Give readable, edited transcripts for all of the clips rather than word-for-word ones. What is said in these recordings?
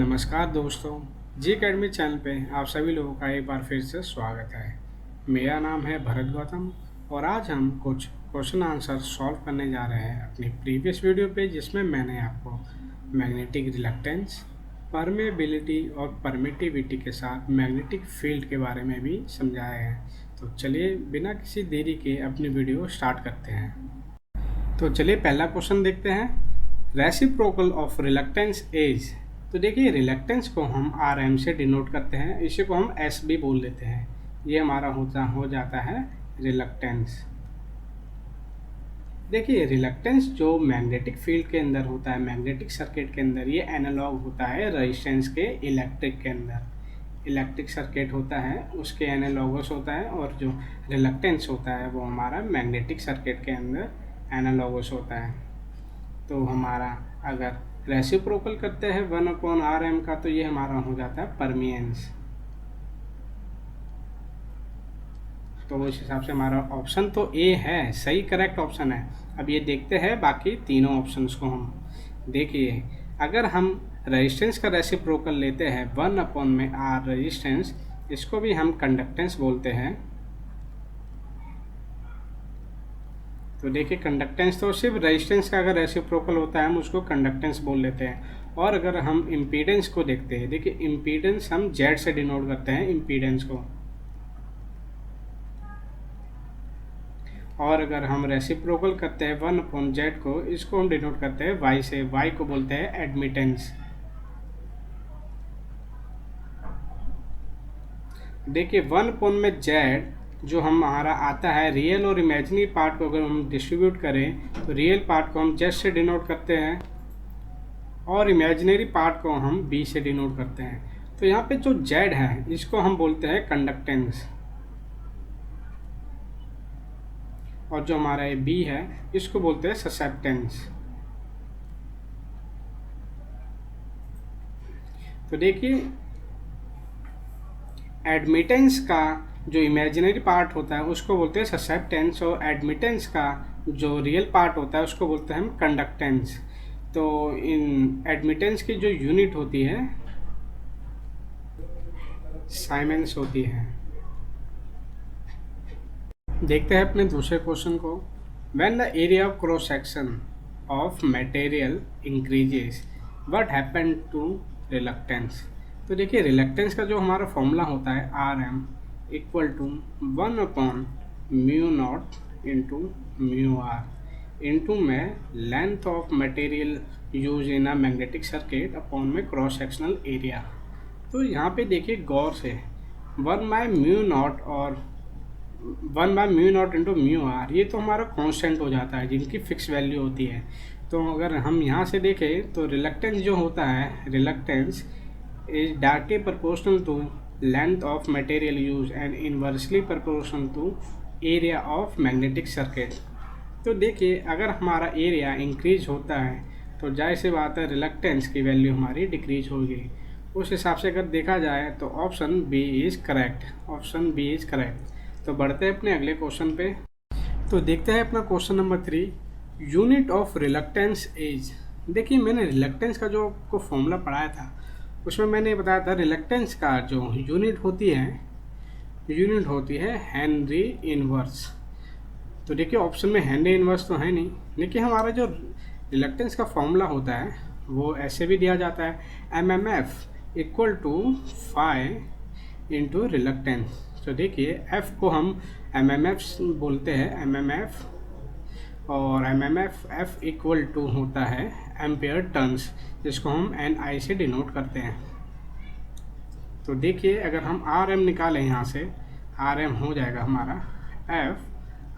नमस्कार दोस्तों, जी academy channel पे आप सभी लोगों का एक बार फिर से स्वागत है। मेरा नाम है भरत गौतम और आज हम कुछ क्वेश्चन आंसर सॉल्व करने जा रहे हैं अपनी प्रीवियस वीडियो पे, जिसमें मैंने आपको मैग्नेटिक रिलक्टेंस, परमेबिलिटी और परमिटिविटी के साथ मैग्नेटिक फील्ड के बारे में भी समझाया है। तो चलिए बिना किसी देरी के अपनी वीडियो स्टार्ट करते हैं। तो चलिए पहला क्वेश्चन देखते हैं। Reciprocal of reluctance is. तो देखिए रिलक्टेंस को हम आर एम से डिनोट करते हैं, इसी को हम एस भी बोल देते हैं। ये हमारा हो जाता है रिलक्टेंस। देखिए रिलक्टेंस जो मैग्नेटिक फील्ड के अंदर होता है, मैग्नेटिक सर्किट के अंदर, ये एनालॉग होता है रेजिस्टेंस के इलेक्ट्रिक के अंदर। इलेक्ट्रिक सर्किट होता है उसके एनालॉगस होता है, और जो रिलक्टेंस होता है वो हमारा मैग्नेटिक सर्किट के अंदर एनालॉगस होता है। तो हमारा अगर रेसिप्रोकल करते हैं 1/Rm का, तो ये हमारा हो जाता है परमियंस। तो उस हिसाब से हमारा ऑप्शन तो ए है, सही करेक्ट ऑप्शन है। अब ये देखते हैं बाकी तीनों ऑप्शंस को हम। देखिए अगर हम रेजिस्टेंस का रेसिप्रोकल लेते हैं 1/R रेजिस्टेंस, इसको भी हम कंडक्टेंस बोलते हैं। तो देखिए कंडक्टेंस तो सिर्फ रेजिस्टेंस का अगर रेसिप्रोकल होता है हम उसको कंडक्टेंस बोल लेते हैं। और अगर हम इम्पीडेंस को देखते हैं, देखिए इम्पीडेंस हम जेड से डिनोट करते हैं इम्पीडेंस को। और अगर हम रेसिप्रोकल करते हैं 1/Z को, इसको हम डिनोट करते हैं वाई से। वाई को बोलते हैं एडमिटेंस। देखिए 1/Z जो हमारा आता है, रियल और इमेजिनरी पार्ट को अगर हम डिस्ट्रीब्यूट करें तो रियल पार्ट को हम जेड से डिनोट करते हैं और इमेजिनरी पार्ट को हम बी से डिनोट करते हैं। तो यहाँ पे जो जेड है इसको हम बोलते हैं कंडक्टेंस, और जो हमारा ये बी है इसको बोलते हैं ससेप्टेंस। तो देखिए एडमिटेंस का जो इमेजिनरी पार्ट होता है उसको बोलते हैं ससेप्टेंस, और एडमिटेंस का जो रियल पार्ट होता है उसको बोलते हैं हम कंडक्टेंस। तो इन एडमिटेंस की जो यूनिट होती है साइमेंस होती है। देखते हैं अपने दूसरे क्वेश्चन को। When the area of cross section of material increases what happen to reluctance. तो देखिए रिलक्टेंस का जो हमारा फॉर्मूला होता है Rm equal to 1/μ0 into μr into में length of material use in a magnetic circuit upon में क्रॉस सेक्शनल एरिया। तो यहाँ पे देखिए गौर से 1/μ0 और 1/μ0 इंटू μr, ये तो हमारा कांस्टेंट हो जाता है जिनकी फिक्स वैल्यू होती है। तो अगर हम यहाँ से देखें तो रिलक्टेंस जो होता है, reluctance is directly proportional to length of material used and inversely proportional to area of magnetic circuit। तो देखिए अगर हमारा एरिया इंक्रीज होता है तो जाहिर सी बात है रिलक्टेंस की वैल्यू हमारी डिक्रीज होगी। उस हिसाब से अगर देखा जाए तो option B is correct, option B is correct. तो बढ़ते हैं अपने अगले क्वेश्चन पे। तो देखते हैं अपना question number 3, unit of reluctance is. देखिए मैंने रिलक्टेंस का जो आपको फॉर्मूला पढ़ाया था उसमें मैंने बताया था रिलक्टेंस का जो यूनिट होती है हेनरी इनवर्स। तो देखिए ऑप्शन में हेनरी इनवर्स तो है नहीं, लेकिन हमारा जो रिलक्टेंस का फॉर्मूला होता है वो ऐसे भी दिया जाता है, MMF equal to phi into reluctance. तो देखिए F को हम MMF बोलते हैं, MMF, और MMF इक्वल टू होता है एम्पेयर टर्न्स, जिसको हम NI से डिनोट करते हैं। तो देखिए अगर हम RM निकालें यहाँ से, RM हो जाएगा हमारा F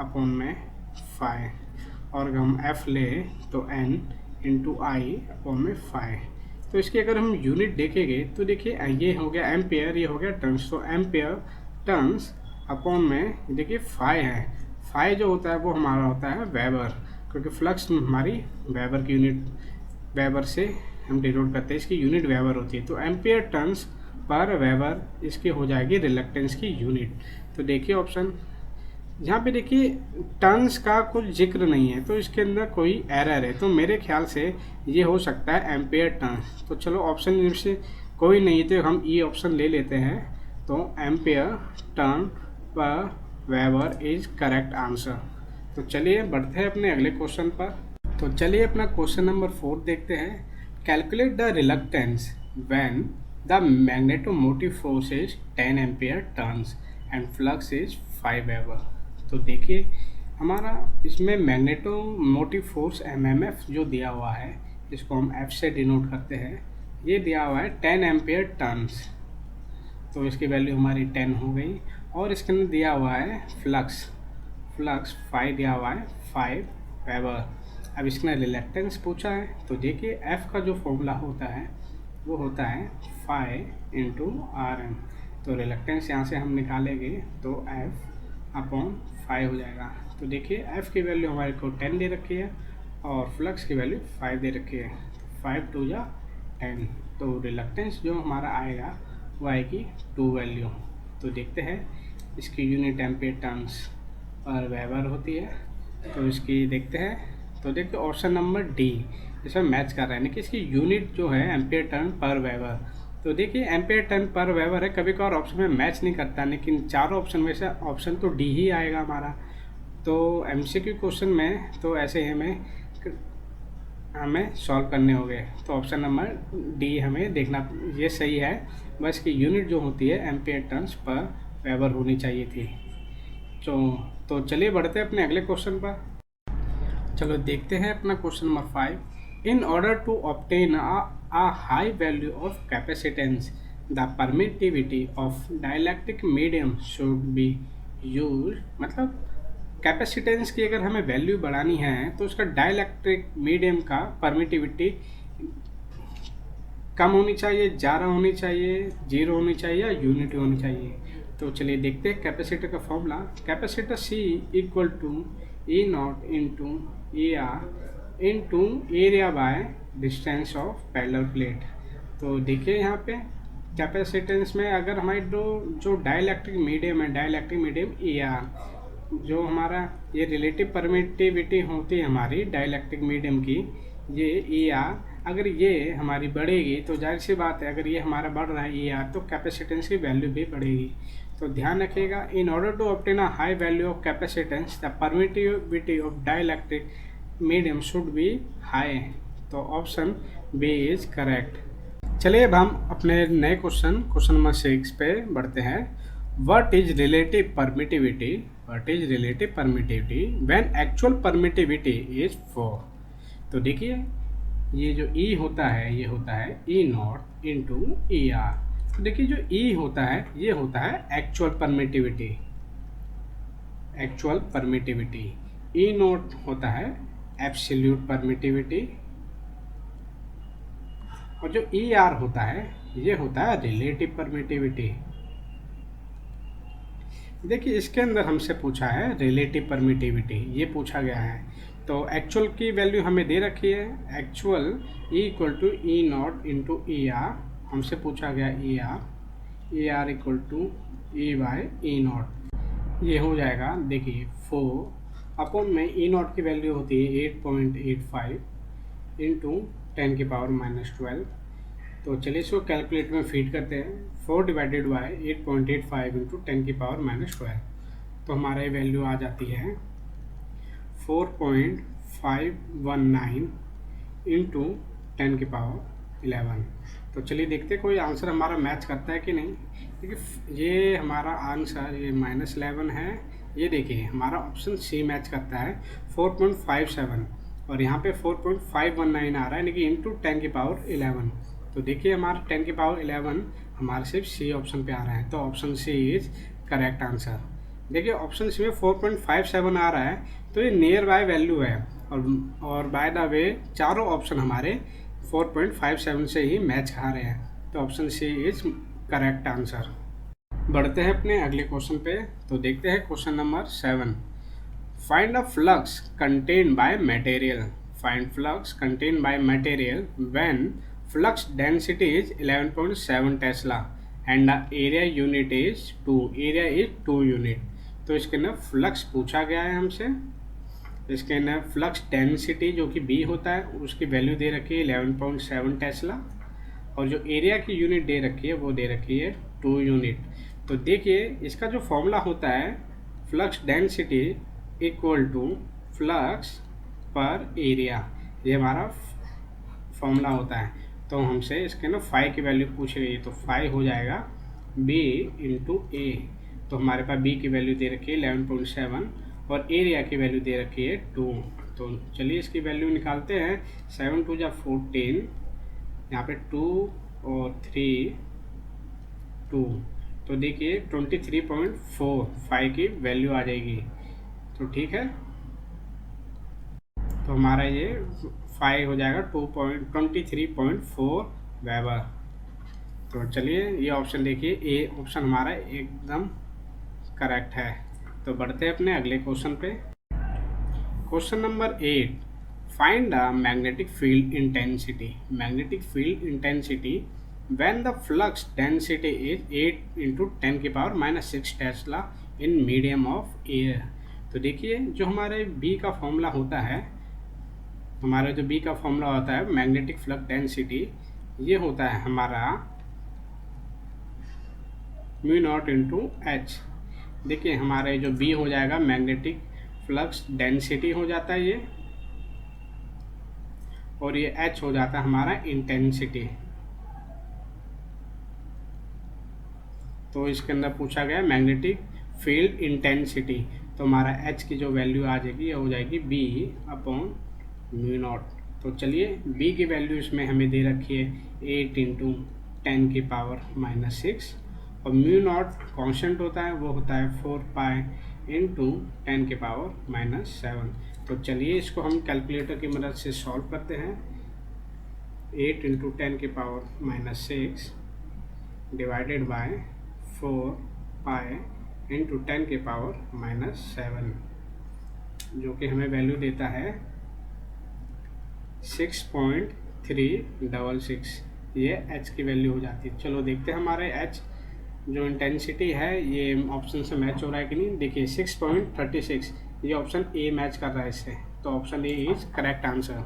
अपॉन में फाई, और अगर हम F ले तो N इंटू आई अपॉन में फाई। तो इसकी अगर हम यूनिट देखेंगे तो देखिए ये हो गया एम्पेयर, ये हो गया टर्न्स। तो एम्पेयर टर्न्स अपॉन में देखिए फाई है, फाई जो होता है वो हमारा होता है वेबर, क्योंकि फ्लक्स हमारी वेबर की यूनिट, वेबर से हम डिनोट करते हैं, इसकी यूनिट वेबर होती है। तो एम्पियर टर्न्स पर वेबर इसकी हो जाएगी रिलक्टेंस की यूनिट। तो देखिए ऑप्शन यहाँ पे देखिए टर्न्स का कुछ जिक्र नहीं है, तो इसके अंदर कोई एरर है, तो मेरे ख्याल से ये हो सकता है एम्पेयर टर्न्स। तो चलो ऑप्शन में से कोई नहीं तो हम ई ऑप्शन ले लेते हैं। तो एम्पेयर टर्न पर वेबर इज करेक्ट आंसर। तो चलिए बढ़ते हैं अपने अगले क्वेश्चन पर। तो चलिए अपना क्वेश्चन नंबर 4 देखते हैं। Calculate the reluctance when the magnetomotive force is 10 ampere turns and flux is 5 weber. तो देखिए हमारा इसमें मैग्नेटोमोटिव फोर्स एमएमएफ जो दिया हुआ है, इसको हम एफ से डिनोट करते हैं, ये दिया हुआ है 10 एम्पेयर टर्न्स। तो इसकी वैल्यू हमारी 10 हो गई। और इसके अंदर दिया हुआ है फ्लक्स 5 दिया हुआ है 5 वेबर। अब इसने रिलक्टेंस पूछा है, तो देखिए एफ का जो फॉर्मूला होता है वो होता है 5 इंटू आर एन। तो रिलक्टेंस यहाँ से हम निकालेंगे तो एफ अपॉन 5 हो जाएगा। तो देखिए एफ की वैल्यू हमारे को 10 दे रखी है और फ्लक्स की वैल्यू 5 दे रखी है। 5 2 या 10, तो रिलक्टेंस जो हमारा आएगा वो आएगी 2 वैल्यू। तो देखते हैं इसकी unit ampere turns per weber होती है, तो इसकी देखते हैं। तो देखते ऑप्शन नंबर डी इसमें मैच कर रहा है, कि इसकी यूनिट जो है एम्पेयर टर्न पर वेबर। तो देखिए एम्पेयर टर्न पर वेबर है, कभी कभार ऑप्शन में मैच नहीं करता, लेकिन चारों ऑप्शन में से ऑप्शन तो डी ही आएगा हमारा। तो एमसीक्यू क्वेश्चन में तो ऐसे ही हमें सॉल्व करने होंगे। तो ऑप्शन नंबर डी हमें देखना, ये सही है। बस की यूनिट जो होती है एम्पेयर टर्न्स पर वेबर होनी चाहिए थी। तो चलिए बढ़ते हैं अपने अगले क्वेश्चन पर। चलो देखते हैं अपना question number 5। In order to obtain a high value of capacitance, the permittivity of dielectric medium should be used। मतलब कैपेसिटेंस की अगर हमें वैल्यू बढ़ानी है तो उसका डाइलेक्ट्रिक मीडियम का परमिटिविटी कम होनी चाहिए, ज़्यादा होनी चाहिए, 0 होनी चाहिए या यूनिटी होनी चाहिए। तो चलिए देखते हैं कैपेसिटर का formula. Capacitor C equal to E naught into A R into area by distance of parallel plate. तो देखिए यहाँ पे कैपेसिटेंस में अगर हमारी जो डाइलेक्ट्रिक मीडियम है, डाइलेक्ट्रिक मीडियम ए आर, जो हमारा ये रिलेटिव परमिटिविटी होती है हमारी डाइलेक्ट्रिक मीडियम की, ये ए आर अगर ये हमारी बढ़ेगी तो जाहिर सी बात है, अगर ये हमारा बढ़ रहा है ए आर तो कैपेसिटेंस की वैल्यू भी बढ़ेगी। तो ध्यान रखिएगा, in order to obtain a high value of capacitance the permittivity of dielectric medium should be high. तो ऑप्शन बी इज करेक्ट। चलिए अब हम अपने नए क्वेश्चन नंबर 6 पे बढ़ते हैं। What is relative permittivity when actual permittivity is 4। तो देखिए ये जो ई होता है ये होता है ई नॉट इंटू ई आर। तो देखिए जो ई होता है ये होता है एक्चुअल परमिटिविटी, ई नॉट होता है एब्सोल्यूट परमिटिविटी, और जो ई आर होता है ये होता है रिलेटिव परमिटिविटी। देखिए इसके अंदर हमसे पूछा है रिलेटिव परमिटिविटी, ये पूछा गया है। तो एक्चुअल की वैल्यू हमें दे रखी है, actual E equal to E naught into E R, हमसे पूछा गया E R equal to E by E naught. ये हो जाएगा देखिए 4 अपॉन में ई नॉट की वैल्यू होती है 8.85 इंटू 10 की पावर -12। तो चलिए इसको कैलकुलेटर में फीड करते हैं। 4 डिवाइडेड बाय 8.85 इंटू 10 की पावर -12, तो हमारा ये वैल्यू आ जाती है 4.519 इंटू 10 की पावर 11। तो चलिए देखते हैं कोई आंसर हमारा मैच करता है कि नहीं। क्योंकि ये हमारा आंसर ये -11 है, ये देखिए हमारा ऑप्शन सी मैच करता है 4.57, और यहाँ पे 4.519 आ रहा है, लेकिन इंटू 10 की पावर 11। तो देखिए हमारा 10 की पावर 11 हमारे सिर्फ सी ऑप्शन पे आ रहा है, तो option C is correct answer. देखिए ऑप्शन सी में 4.57 आ रहा है, तो ये नियर बाय वैल्यू है, और बाय द वे चारों ऑप्शन हमारे 4.57 से ही मैच खा रहे हैं, तो option C is correct answer. बढ़ते हैं अपने अगले क्वेश्चन पे। तो देखते हैं question number 7। Find a flux content by material when flux density is 11.7 tesla and the area unit is 2 unit। तो तो इसके अंदर फ्लक्स पूछा गया है हमसे। इसके अंदर फ्लक्स डेंसिटी जो कि बी होता है उसकी वैल्यू दे रखी है 11.7 टेस्ला, और जो एरिया की यूनिट दे रखी है वो दे रखी है 2 यूनिट। तो देखिए इसका जो फॉर्मूला होता है flux density equal to flux per area, ये हमारा फॉर्मूला होता है। तो हमसे इसके ना फाई की वैल्यू पूछी गई है, तो फाई हो जाएगा बी इंटू ए। तो हमारे पास बी की वैल्यू दे रखी है 11.7 और एरिया की वैल्यू दे रखी है 2। तो चलिए इसकी वैल्यू निकालते हैं। 7 2 जा 14, यहाँ पे 2 और 3 2, तो देखिए 23.45 की वैल्यू आ जाएगी। तो ठीक है, तो हमारा ये 5 हो जाएगा 23.4 वेबर। तो चलिए ये ऑप्शन देखिए, ए ऑप्शन हमारा एकदम करेक्ट है। तो बढ़ते हैं अपने अगले क्वेश्चन पे। Question number 8, find the magnetic field intensity. Magnetic field intensity when the flux density is 8 × 10⁻⁻6 Tesla in medium of air. तो देखिए जो हमारे बी का फॉर्मूला होता है, हमारा जो बी का फॉर्मूला होता है मैग्नेटिक फ्लक्स डेंसिटी, ये होता है हमारा μ0 × H। देखिए हमारे जो बी हो जाएगा मैग्नेटिक फ्लक्स डेंसिटी हो जाता है ये, और ये H हो जाता है हमारा इंटेंसिटी। तो इसके अंदर पूछा गया मैग्नेटिक फील्ड इंटेंसिटी, तो हमारा H की जो वैल्यू आ जाएगी ये हो जाएगी B/μ0। तो चलिए B की वैल्यू इसमें हमें दे रखी है 8 × 10⁻⁻6, और μ0 कांस्टेंट होता है, वो होता है 4π × 10⁻⁻7। तो चलिए इसको हम कैलकुलेटर की मदद से सॉल्व करते हैं। 8 × 10⁻⁻6 डिवाइडेड बाय 4π × 10⁻⁻7, जो कि हमें वैल्यू देता है 6.366। ये H की वैल्यू हो जाती है। चलो देखते हैं हमारे H जो इंटेंसिटी है ये ऑप्शन से मैच हो रहा है कि नहीं। देखिए 6.36, ये ऑप्शन ए मैच कर रहा है इससे, तो option A is correct answer.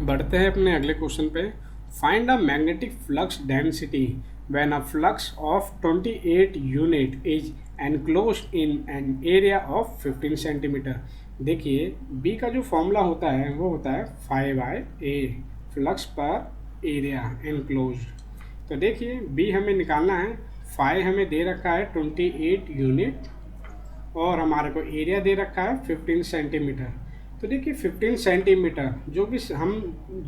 बढ़ते हैं अपने अगले क्वेश्चन पे। Find the magnetic flux density when a flux of 28 unit is enclosed in an area of 15 centimetre. देखिए बी का जो फॉर्मूला होता है वो होता है 5/A, flux per area enclosed. तो देखिए बी हमें निकालना है, 5 हमें दे रखा है 28 यूनिट, और हमारे को एरिया दे रखा है 15 सेंटीमीटर। तो देखिए 15 सेंटीमीटर जो कि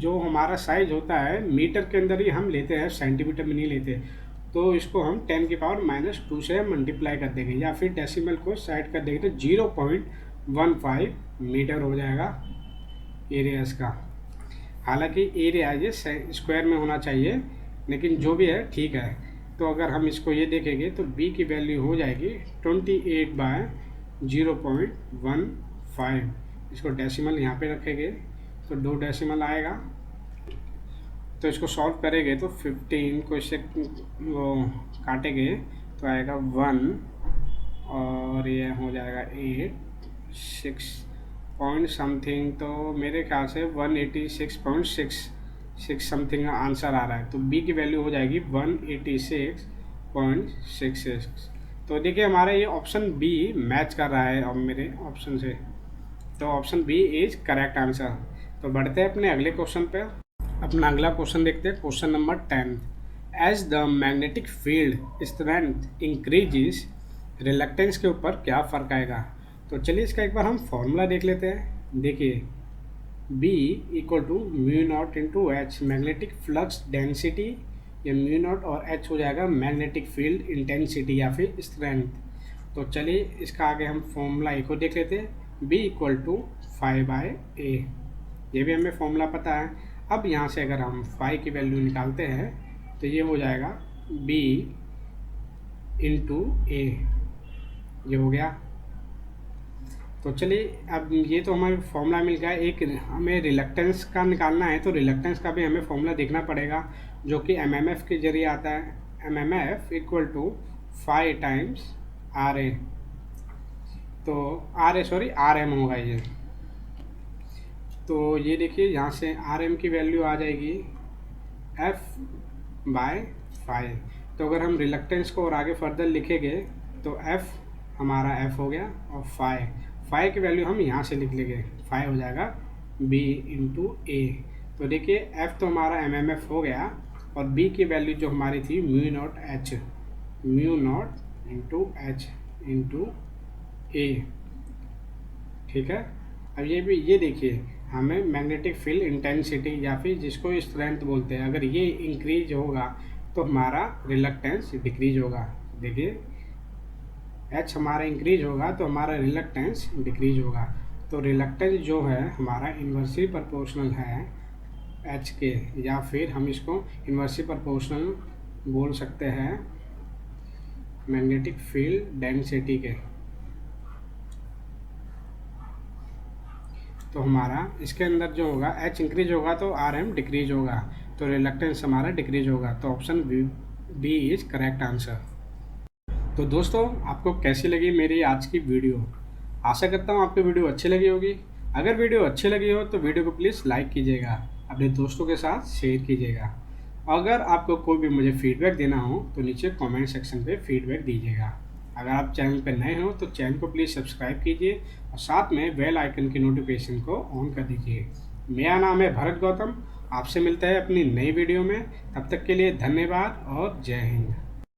जो हमारा साइज होता है मीटर के अंदर ही हम लेते हैं, सेंटीमीटर में नहीं लेते। तो इसको हम 10⁻⁻2 से मल्टीप्लाई कर देंगे, या फिर डेसिमल को साइड कर देंगे तो 0.15 मीटर हो जाएगा एरिया इसका। हालांकि एरिया ये स्क्वायर में होना चाहिए, लेकिन जो भी है ठीक है। तो अगर हम इसको ये देखेंगे तो b की वैल्यू हो जाएगी 28/0.15। इसको डेसिमल यहाँ पे रखेंगे तो 2 डेसिमल आएगा। तो इसको सॉल्व करेंगे तो 15 को इससे वो काटेंगे तो आएगा 1, और ये हो जाएगा 8 6 पॉइंट समथिंग, तो मेरे ख्याल से 186.66 समथिंग का आंसर आ रहा है। तो बी की वैल्यू हो जाएगी 186.66। तो देखिए हमारा ये ऑप्शन बी मैच कर रहा है अब मेरे ऑप्शन से, तो option B is correct answer. तो बढ़ते हैं अपने अगले क्वेश्चन पे। अपना अगला क्वेश्चन देखते हैं, question number 10। As the magnetic field strength increases, reluctance के ऊपर क्या फ़र्क आएगा। तो चलिए इसका एक बार हम फॉर्मूला देख लेते हैं। देखिए B = μ0 × H, magnetic flux density, ये μ0 और H हो जाएगा मैग्नेटिक फील्ड इंटेंसिटी या फिर स्ट्रेंथ। तो चलिए इसका आगे हम फॉर्मूला एक को देख लेते हैं। B = 5/A, ये भी हमें फॉर्मूला पता है। अब यहाँ से अगर हम 5 की वैल्यू निकालते हैं तो ये हो जाएगा B × A, ये हो गया। तो चलिए अब ये तो हमारे फॉर्मूला मिल गया। एक हमें रिलक्टेंस का निकालना है, तो रिलक्टेंस का भी हमें फॉर्मूला देखना पड़ेगा, जो कि MMF के जरिए आता है। MMF = 5 × RA। तो आर एम होगा ये। तो ये देखिए यहाँ से आर एम की वैल्यू आ जाएगी F/5। तो अगर हम रिलक्टेंस को और आगे फर्दर लिखेंगे तो F हमारा F हो गया, और फाई की वैल्यू हम यहाँ से लिख लेंगे, फाई हो जाएगा B/A। तो देखिए F तो हमारा MMF हो गया, और B की वैल्यू जो हमारी थी mu naught into H into A। ठीक है। अब ये देखिए, हमें मैग्नेटिक फील्ड इंटेंसिटी या फिर जिसको स्ट्रेंथ बोलते हैं, अगर ये इंक्रीज होगा तो हमारा रिलक्टेंस डिक्रीज होगा। देखिए H हमारा इंक्रीज होगा तो हमारा रिलक्टेंस डिक्रीज होगा। तो रिलक्टेंस जो है हमारा इन्वर्सली प्रोपोर्शनल है H के, या फिर हम इसको इन्वर्सली प्रोपोर्शनल बोल सकते हैं मैग्नेटिक फील्ड डेंसिटी के। तो हमारा इसके अंदर जो होगा H इंक्रीज होगा तो RM डिक्रीज होगा, तो रिलक्टेंस हमारा डिक्रीज होगा। तो option B is correct answer. तो दोस्तों, आपको कैसी लगी मेरी आज की वीडियो? आशा करता हूँ आपको वीडियो अच्छी लगी होगी। अगर वीडियो अच्छी लगी हो तो वीडियो को प्लीज़ लाइक कीजिएगा, अपने दोस्तों के साथ शेयर कीजिएगा। अगर आपको कोई भी मुझे फीडबैक देना हो तो नीचे कमेंट सेक्शन पे फीडबैक दीजिएगा। अगर आप चैनल पर नए हो तो चैनल को प्लीज़ सब्सक्राइब कीजिए, और साथ में बेल आइकन की नोटिफिकेशन को ऑन कर दीजिए। मेरा नाम है भरत गौतम। आपसे मिलता है अपनी नई वीडियो में। तब तक के लिए धन्यवाद और जय हिंद।